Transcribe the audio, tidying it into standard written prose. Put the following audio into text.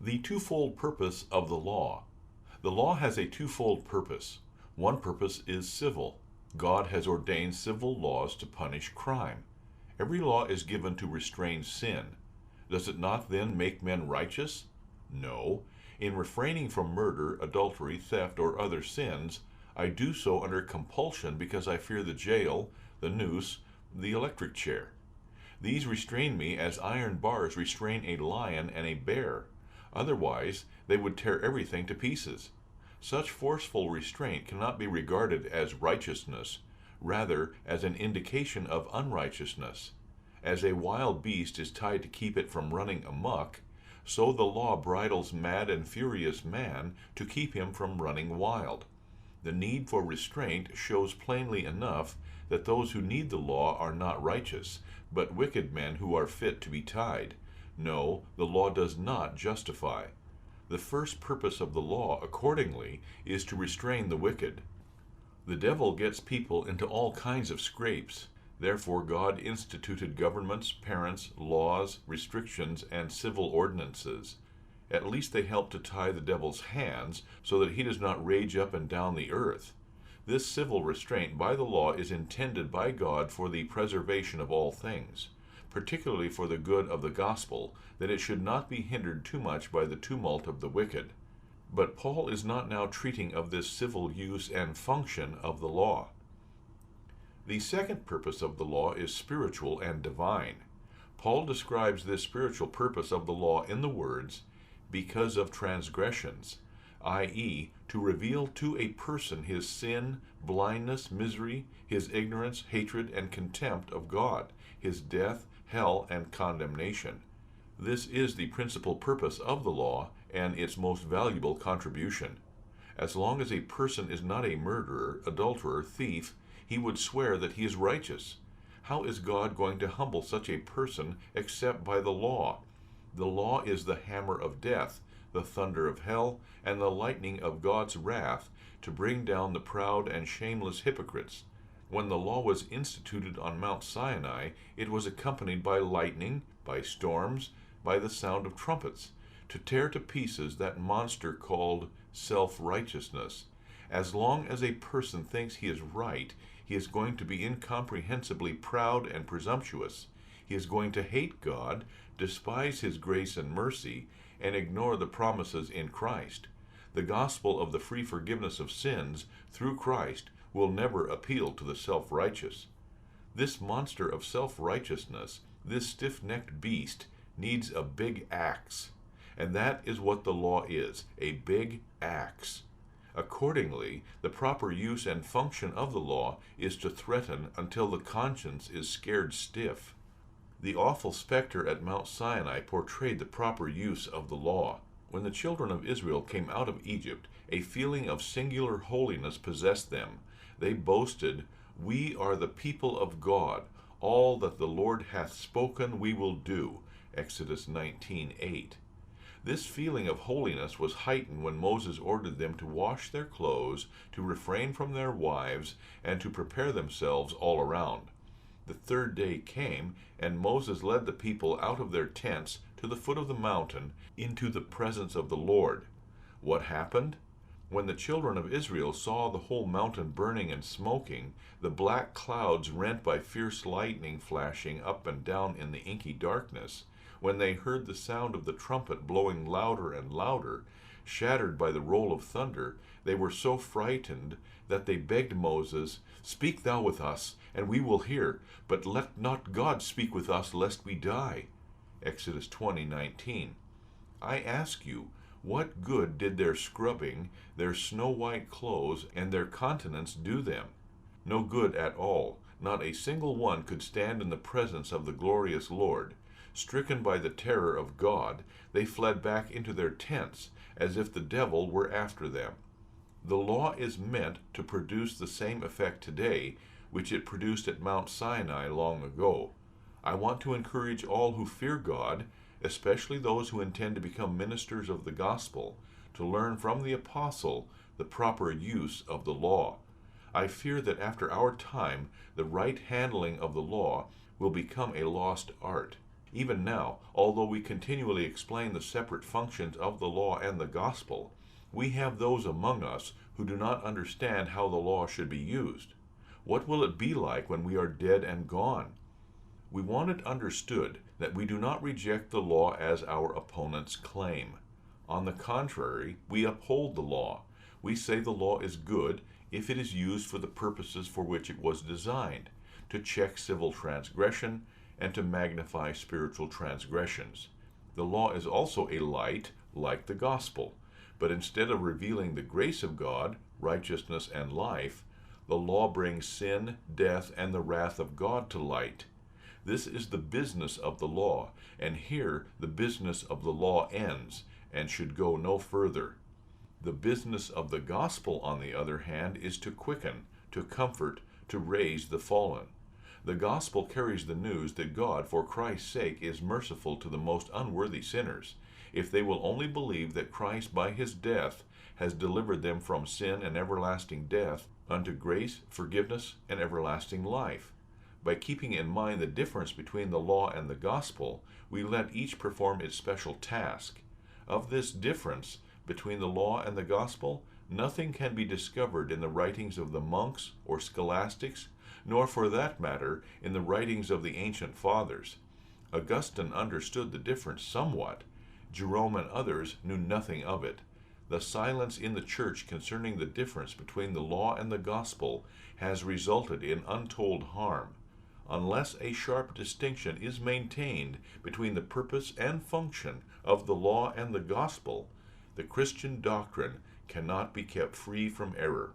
The twofold purpose of the law. The law has a twofold purpose. One purpose is civil. God has ordained civil laws to punish crime. Every law is given to restrain sin. Does it not then make men righteous? No. In refraining from murder, adultery, theft, or other sins, I do so under compulsion because I fear the jail, the noose, the electric chair. These restrain me as iron bars restrain a lion and a bear. Otherwise, they would tear everything to pieces. Such forceful restraint cannot be regarded as righteousness, rather as an indication of unrighteousness. As a wild beast is tied to keep it from running amok, so the law bridles mad and furious man to keep him from running wild. The need for restraint shows plainly enough that those who need the law are not righteous, but wicked men who are fit to be tied. No, the law does not justify. The first purpose of the law, accordingly, is to restrain the wicked. The devil gets people into all kinds of scrapes. Therefore God instituted governments, parents, laws, restrictions, and civil ordinances. At least they help to tie the devil's hands so that he does not rage up and down the earth. This civil restraint by the law is intended by God for the preservation of all things, particularly for the good of the gospel, that it should not be hindered too much by the tumult of the wicked. But Paul is not now treating of this civil use and function of the law. The second purpose of the law is spiritual and divine. Paul describes this spiritual purpose of the law in the words, because of transgressions, i.e., to reveal to a person his sin, blindness, misery, his ignorance, hatred, and contempt of God, his death, hell, and condemnation. This is the principal purpose of the law and its most valuable contribution. As long as a person is not a murderer, adulterer, thief, he would swear that he is righteous. How is God going to humble such a person except by the law? The law is the hammer of death, the thunder of hell, and the lightning of God's wrath to bring down the proud and shameless hypocrites. When the law was instituted on Mount Sinai, it was accompanied by lightning, by storms, by the sound of trumpets, to tear to pieces that monster called self-righteousness. As long as a person thinks he is right, he is going to be incomprehensibly proud and presumptuous. He is going to hate God, despise his grace and mercy, and ignore the promises in Christ. The gospel of the free forgiveness of sins through Christ will never appeal to the self-righteous. This monster of self-righteousness, this stiff-necked beast, needs a big axe. And that is what the law is, a big axe. Accordingly, the proper use and function of the law is to threaten until the conscience is scared stiff. The awful specter at Mount Sinai portrayed the proper use of the law. When the children of Israel came out of Egypt, a feeling of singular holiness possessed them. They boasted, "We are the people of God. All that the Lord hath spoken we will do." Exodus 19:8. This feeling of holiness was heightened when Moses ordered them to wash their clothes, to refrain from their wives, and to prepare themselves all around. The third day came, and Moses led the people out of their tents to the foot of the mountain into the presence of the Lord. What happened? When the children of Israel saw the whole mountain burning and smoking, the black clouds rent by fierce lightning flashing up and down in the inky darkness, when they heard the sound of the trumpet blowing louder and louder, shattered by the roll of thunder, they were so frightened that they begged Moses, "Speak thou with us, and we will hear, but let not God speak with us, lest we die." Exodus 20:19. I ask you, what good did their scrubbing, their snow-white clothes, and their continence do them? No good at all. Not a single one could stand in the presence of the glorious Lord. Stricken by the terror of God, they fled back into their tents, as if the devil were after them. The law is meant to produce the same effect today which it produced at Mount Sinai long ago. I want to encourage all who fear God, especially those who intend to become ministers of the gospel, to learn from the apostle the proper use of the law. I fear that after our time, the right handling of the law will become a lost art. Even now, although we continually explain the separate functions of the law and the gospel, we have those among us who do not understand how the law should be used. What will it be like when we are dead and gone? We want it understood that we do not reject the law as our opponents claim. On the contrary, we uphold the law. We say the law is good if it is used for the purposes for which it was designed, to check civil transgression and to magnify spiritual transgressions. The law is also a light, like the gospel, but instead of revealing the grace of God, righteousness, and life, the law brings sin, death, and the wrath of God to light. This is the business of the law, and here the business of the law ends, and should go no further. The business of the gospel, on the other hand, is to quicken, to comfort, to raise the fallen. The gospel carries the news that God, for Christ's sake, is merciful to the most unworthy sinners, if they will only believe that Christ by his death has delivered them from sin and everlasting death unto grace, forgiveness, and everlasting life. By keeping in mind the difference between the law and the gospel, we let each perform its special task. Of this difference between the law and the gospel, nothing can be discovered in the writings of the monks or scholastics, nor for that matter in the writings of the ancient fathers. Augustine understood the difference somewhat. Jerome and others knew nothing of it. The silence in the church concerning the difference between the law and the gospel has resulted in untold harm. Unless a sharp distinction is maintained between the purpose and function of the law and the gospel, the Christian doctrine cannot be kept free from error.